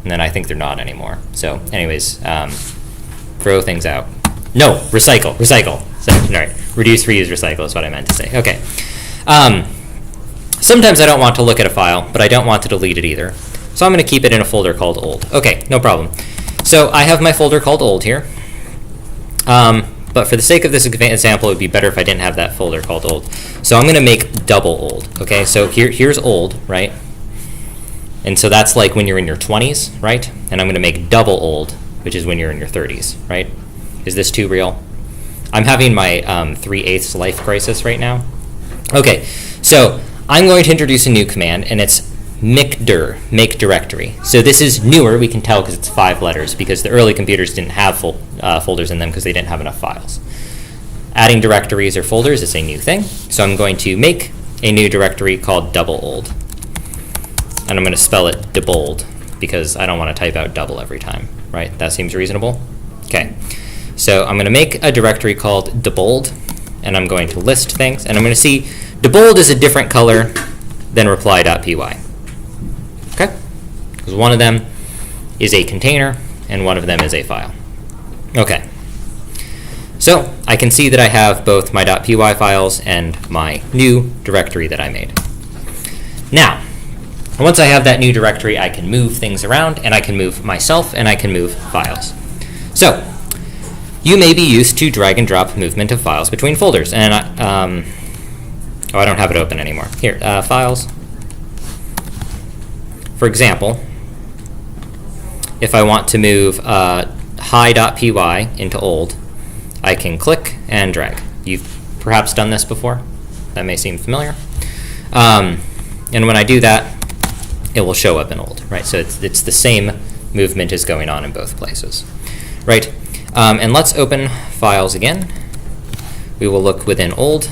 And then I think they're not anymore. So anyways, throw things out. No, recycle. So, all right, reduce, reuse, recycle is what I meant to say. Okay. Sometimes I don't want to look at a file, but I don't want to delete it either. So I'm going to keep it in a folder called old. Okay, no problem. So I have my folder called old here. But for the sake of this example, it would be better if I didn't have that folder called old. So I'm going to make double old. Okay, so here's old, right? And so that's like when you're in your 20s, right? And I'm going to make double old, which is when you're in your 30s, right? Is this too real? I'm having my 3/8 life crisis right now. Okay, so I'm going to introduce a new command, and it's mkdir, make directory. So this is newer, we can tell because it's 5 letters, because the early computers didn't have folders in them because they didn't have enough files. Adding directories or folders is a new thing, so I'm going to make a new directory called double old. And I'm going to spell it debold, because I don't want to type out double every time, right? That seems reasonable? Okay. So I'm going to make a directory called debold, and I'm going to list things, and I'm going to see debold is a different color than reply.py. Okay? Because one of them is a container, and one of them is a file. Okay. So I can see that I have both my .py files and my new directory that I made. Now, once I have that new directory, I can move things around, and I can move myself, and I can move files. So, you may be used to drag and drop movement of files between folders. And I don't have it open anymore. Here, files. For example, if I want to move hi.py into old, I can click and drag. You've perhaps done this before. That may seem familiar. And when I do that, it will show up in old, right? So it's the same movement is going on in both places, right? And let's open files again. We will look within old,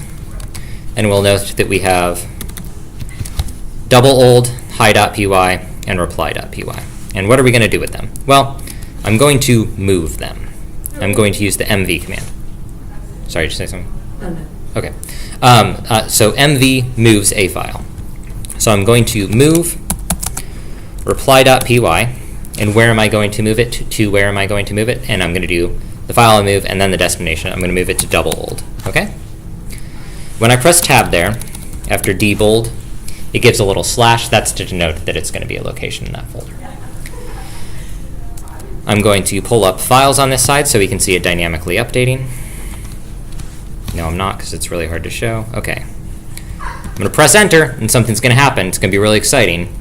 and we'll note that we have double old, hi.py, and reply.py. And what are we going to do with them? Well, I'm going to move them. I'm going to use the mv command. Sorry, did you say something? Oh, no. Okay. So mv moves a file. So I'm going to move reply.py, and where am I going to move it to where am I going to move it? And I'm going to do the file I move and then the destination. I'm going to move it to double old. Okay? When I press tab there, after debold, it gives a little slash. That's to denote that it's going to be a location in that folder. I'm going to pull up files on this side so we can see it dynamically updating. No, I'm not, because it's really hard to show. Okay. I'm going to press enter, and something's going to happen. It's going to be really exciting.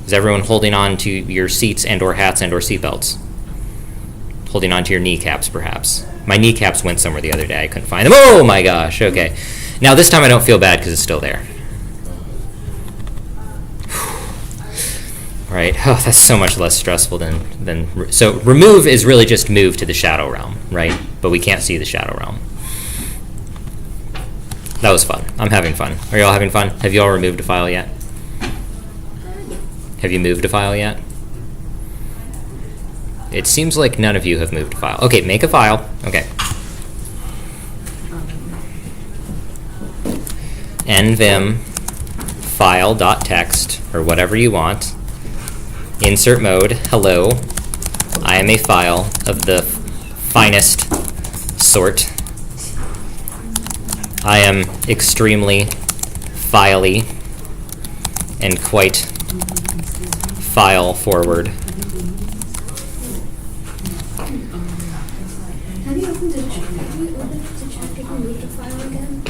Is everyone holding on to your seats and or hats and or seatbelts? Holding on to your kneecaps, perhaps. My kneecaps went somewhere the other day. I couldn't find them. Oh my gosh, okay. Now this time I don't feel bad because it's still there. Right, oh, that's so much less stressful than so remove is really just move to the shadow realm, right? But we can't see the shadow realm. That was fun. I'm having fun. Are y'all having fun? Have y'all removed a file yet? Have you moved a file yet? It seems like none of you have moved a file. Okay, make a file. Okay. nvim file.txt or whatever you want. Insert mode, hello. I am a file of the finest sort. I am extremely filey and quite file forward. Have you opened it? Have you opened it to check if you moved the file again?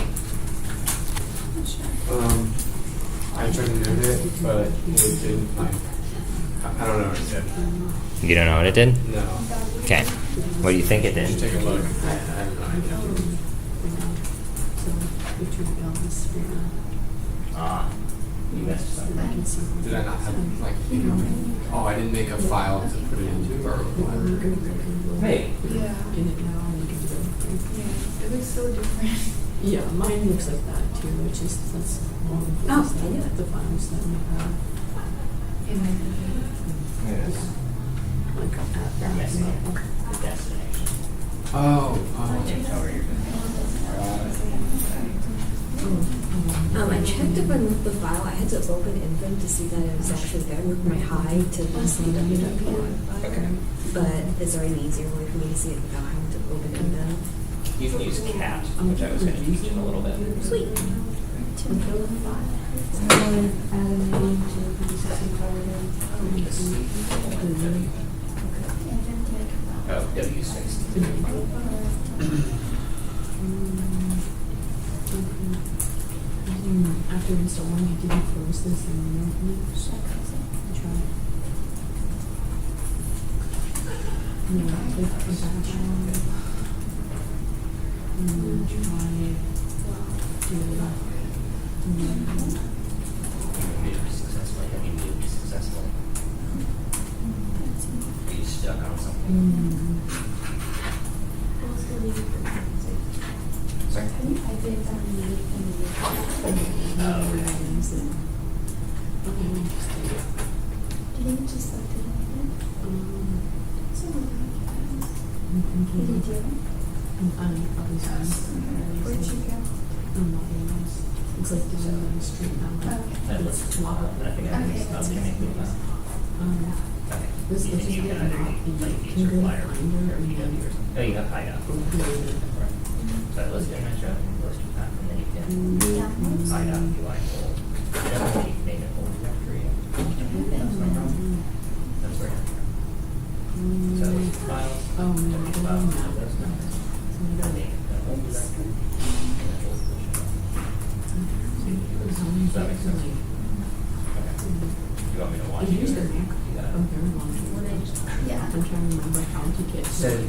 I tried to note it, but it didn't, like, I don't know what it did. You don't know what it did? No. Okay. What do you think it Just did? take a look. I have no idea. Ah, you missed something. Did I not have, like, oh, I didn't make a file to put it into, or what? Hey. Yeah. It looks so different. Yeah, mine looks like that too, which is, that's one of the Oh, things yeah. that the files that we have. In my computer. Like at that Missing level. the destination. Oh, I checked if I moved the file. I had to open Invent to see that it was actually there with my high to this www. Okay. But is there an easier way for me to see it without having to open Invent? You can use cat, which I was going to teach in a little bit. Sweet. Oh, W6. After installing, did you close this and reopen it? Try it. No, click the back one. And then try Moved successfully. Have you moved successfully? Are you stuck on something? Sorry? Where'd you go? It's like the one on the street now. That looks lava. I think I Okay. can make me laugh. Okay. This You is can get either not in like use can your go flyer finder or and PW or something. Oh, you have hideout. So let's do an extra list of that, and then you can hideout if you like hold. You don't have to name it hold directory. That's no problem. That's where so files. Oh, no, I don't Files, know. so those numbers. And then the hold directory. And the hold position. Does that make sense? Okay. Do you want me to watch I you? used the or Mac do that? a very long time. Yeah. I'm trying to remember how to get to So the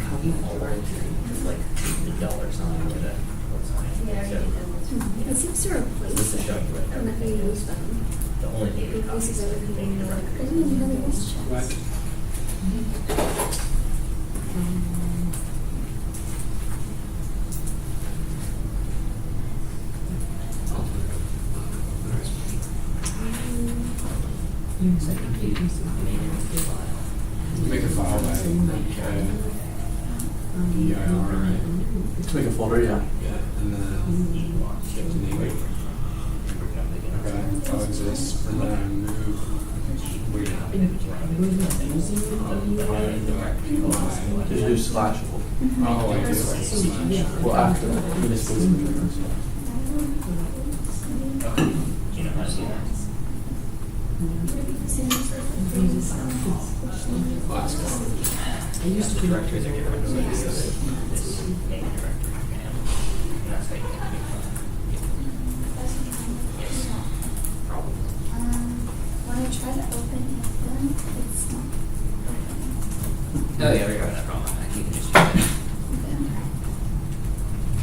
copy directory. it's like the dollar sign or the what sign. Yeah, I So already It seems to replace this is showing you what whenever everything you is. use them. The only thing It that copies replaces is the everything main in the directory. I didn't even know there was checks. what? Make a file by EIR, right? To make a folder, yeah. Yeah, and then you have to name it. Okay, oh, exists, and then I move. Wait, Just do slash. oh, I do. Well, after municipal returns. Do you know how to do that? Last one. I used to do Directories are different, so this is this main directory. And that's how you get the yes. Probably. When I try to open it, it's not open. Oh yeah, we're having that problem. You can just use it.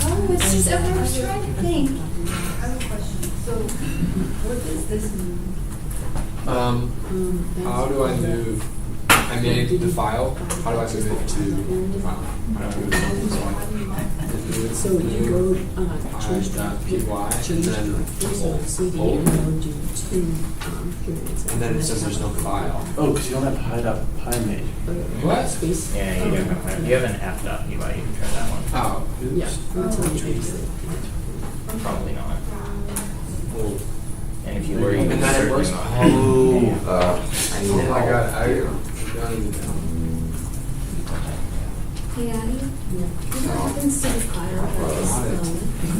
Oh, it's just open. I was trying to think. I have a question. So, what does this mean? How do I move? I made the file. How do I move it to the file? How do I move it? So you go, change I.py, change and then directory, so CD, hold. and then do two, periods. And then it says there's no file. Oh, because you don't have PyMate. What? Space. Yeah, you don't have you have an app.py, you can try that one. Oh, oops. Yeah, until you change it. Probably not. And if you were, you And could then it certainly works. modify. I need Oh to my god, I help don't here. even know. Yeah, you know what happens to the file that is,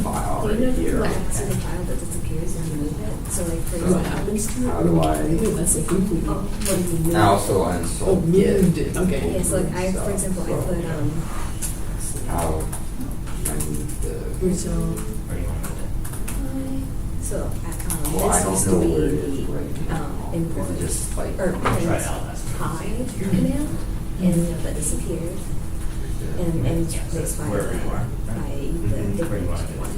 File you know right here. what happens to the file that disappears when you move it? So like, for What example. happens to it? How do I? Oh, that's like completely. Oh, what do you mean? I also Oh, unsold moved it. it, okay. Yeah, so like I, for example, I put, How I need the. Wait, so, Where do you want to put it? so, Well, I this don't used know to where it be is right the, now. import, Is it just like? or Try print it out, that's- high command, and you know, that disappeared. And makes file Wherever you are. by the Mhm. Where you different want it. one.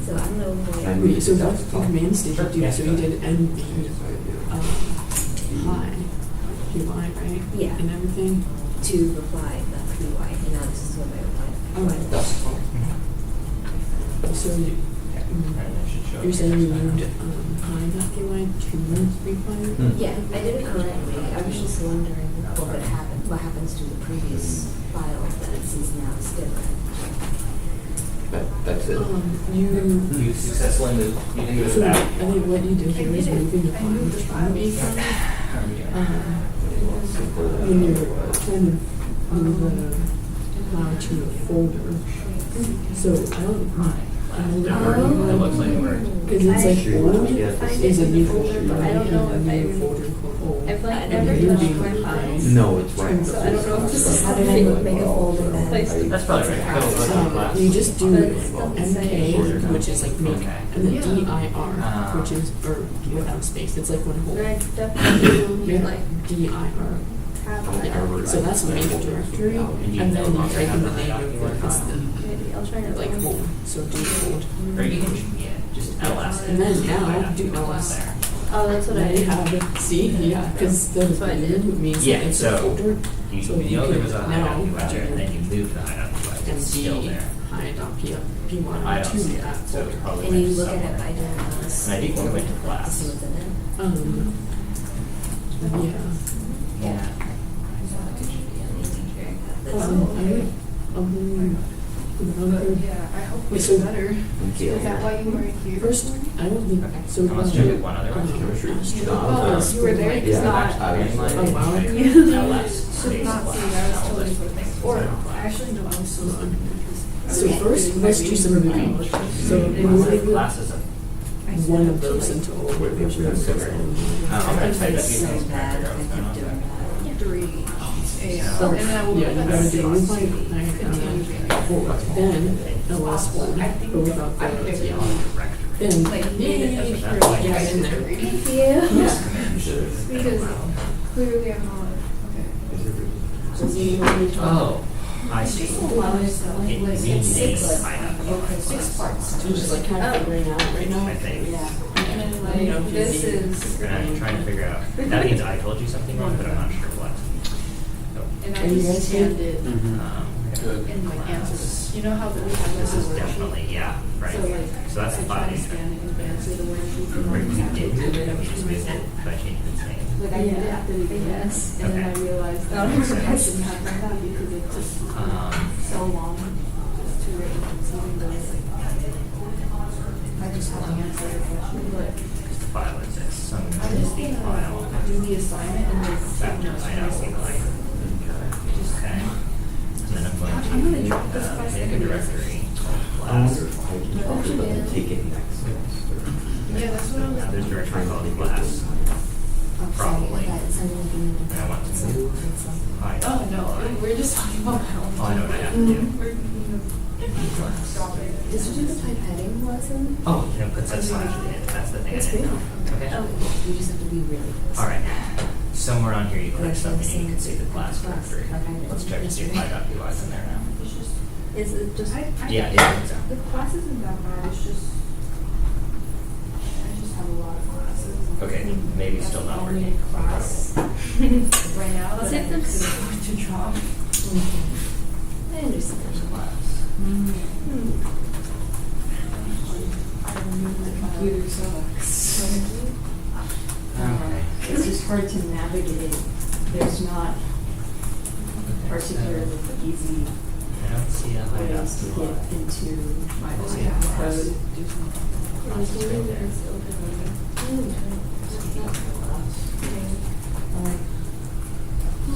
So I don't know I what. wait, so what commands did you do? So you did NB, Yes, I do. hi, QI, right? Yeah. And everything? To reply the PY, and now this is what I replied. Oh. That's fine. So you, And it should show you're up saying here. you moved, hi.py to reply? Yeah, I did it correctly. I was just wondering what would happen, what happens to the previous file that is now different. That's it. You successfully moved, you can go So to I that. think what you did here is moving the file to be from, How are we doing? when you're trying to move the file to a folder. So I don't, It looks like we're. because it's like Sure. old Yeah, is a new folder, Sure. but I don't know if I- a new folder called old. I've like And never you're touched being my behind. files. No, it's right. So I don't know if this is How did I make a folder then? That's probably right. Go look at the class. You just do But it doesn't MK, say- which is like make, Okay. and then DIR, which is, or without space, it's like one whole. But I definitely Yeah, like DIR. have Yeah, that. so that's a main directory, and then you type in the name of the, it's Maybe I'll try the, to like, home, so do hold. Or you can, yeah, just LS. And then now, do LS. There. Oh, that's what I Then you did. have, see, yeah, cause the That's what I did. blue means Yeah, that it's a so folder. You, So you know there was a can high now up there, and do then you moved the high up it's still MD, there. hi.py, I don't to see it, that so folder. it's probably And you went look at it somewhere. by doing this. And I think we went to To class. see what's in it. Yeah. Yeah. Wait, so Okay. you were here? first, I don't think, so. Let's check it one other way. Chemistry. Oh, you were there? It's Yeah, not. I was like. Oh, wow. LS. Should not see that. I was totally flipping. Or, actually, no, I was so. So first, let's do some moving. So moving Classes of. one of those into old. I'm gonna type it. So You can bad, figure I out what's going on kept doing there. that. 3 a.m. So, And then I will. yeah, you gotta do one point nine, then the last one, but without the TL. Then, yay, yeah, in there. Thank you. Yeah. Because clearly I'm not, okay. Oh, I see. It means it's high up. 6 parts. I'm just like kind of figuring out right now. I think. And then like, this is, And I'm trying to figure out, that means I told you something wrong, but I'm not sure what. So, and Are I you just guys scanned good? it Good. in like answers. You know how we have This is a worksheet? definitely, yeah, right. So like, So that's I the try file. to scan it and answer the worksheet. and Where then you have did to move do it, you just moved it by changing its name. Like I did it after the yes, and then I Okay. realized that That makes I sense. shouldn't have done that because it took Um, so long just to write something that was like, I just had to answer the question, but the file exists, so I'm I gonna just use the file. do the assignment and then Back to my asking like, okay. And then I'm going to, make a directory I class. wonder if I can also take it next semester. yeah, that's what I was. Now there's a directory called class. Probably. And I want to move. Hi. Oh, no, we're just talking about my own. Oh, I know what I have to do. We're, Did you do the pipetting lesson? Oh, you know, put that slash at the end, that's the thing I It's didn't know. real. Okay. You just have to be really close. All right. Somewhere on here you click Like something and you same can see the class class. directory. Okay. Let's check and see if my.py's in there now. Is it just? Yeah, it is. The class isn't that bad, it's just, I just have a lot of classes. Okay, maybe still not That's the working. only class right now Let's that I take them could slow. afford to drop. I understand. I remove my computer sucks. Okay. It's just hard to navigate. There's not particularly easy I don't see a ways hideout to UI. get into my I see a class. code.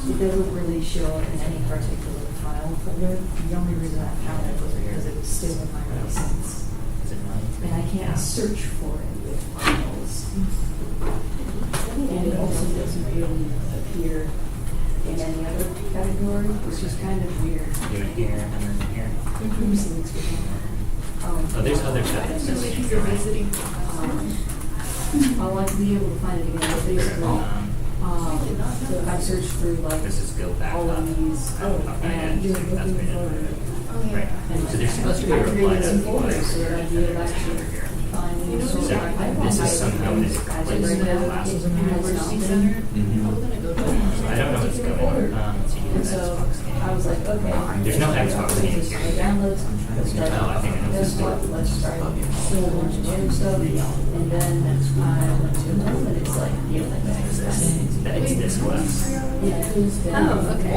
It doesn't really show up in any particular file folder. The only reason I found it was because it was still in my license. And I can't search for it with files. And it also doesn't really appear in any other category, which is kind of weird. You in here and then here. Let me see what's going on. Oh, there's other tabs. So like if you're visiting. I'll like be able to find it again, but basically, I searched through like This is go back all up. of these, and you're That's looking been for. it. Oh, yeah. And So there's supposed to be a I reply created some to folders so that I'd be able to actually find and sort So by this is somehow as this right place now, that last. it's University not. Center. Mhm. I'm gonna go to. I don't know what's going on. Let's see, And so I was like, okay. There's no Xbox games here. I downloads, let's start. No, I think I know Guess this what? thing. Let's try a whole bunch of other stuff. And then I went to another, and it's like, you know, like It's this class. yeah, who's been. Oh, okay. Okay,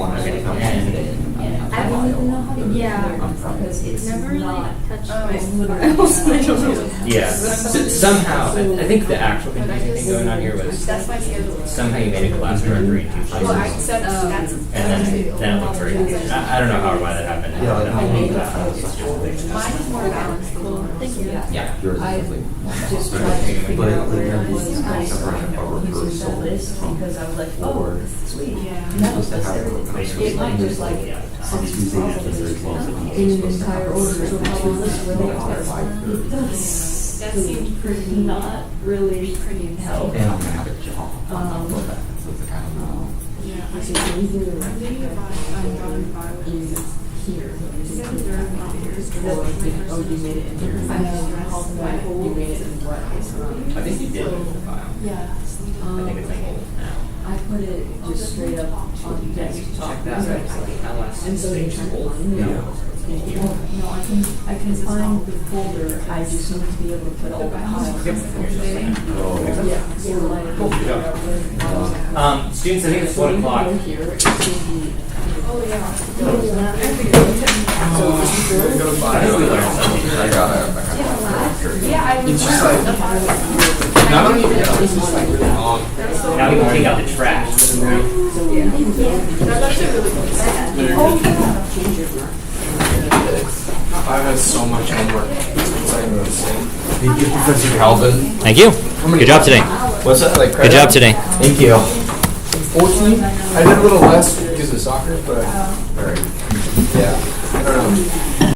and I don't even know how to. Yeah. Because it's Never really not. touched Oh, my files. I don't know. yeah, somehow, I think the actual But I confusing just- thing going on here was That's my schedule. somehow you made a class directory in two Well, I places. said, that's. And then it looked very confusing. I don't know how or why that happened. Yeah, like, I don't know. I It's just like- Mine is more balanced. Cool, thank you. Yeah. Yours is I definitely. just tried to figure out where it was But I it's started separate using reversal. the list because I was like, oh, Or- sweet. Yeah. That was Supposed to have everything. It might just like Yeah. On Tuesday, after there's lots of in meetings, an supposed to entire have order this to how certain list where they meetings at are. 5:30. That seemed pretty. Not really Pretty help. And I'm gonna have a job on top of that, so it's kind of. Yeah. I said, either I'm thinking about, Robin Violet. in here. Together they're not here. Or, oh, you made it in here. I know, you made it in what? I think you did move the file. Yeah. I think it's like old now. I put it just straight up on desktop. Check that out. It's like LS And so you space can old. find it. No, I can find the folder, I just need to be able to put all the files. Yeah, so like. Students, I think it's 1 o'clock. Here, it's in the. Oh, yeah. I think we learned something. I got Yeah, I was. It's just like, not only that, it's just like really long. Now we can take out the trash. That's actually really cool. I had so much homework. It's like insane. Thank you, Professor Calvin. Thank you. Good job today. What's that like? Good job today. Thank you. 14? I did a little less because of soccer, but alright. Yeah, I don't know.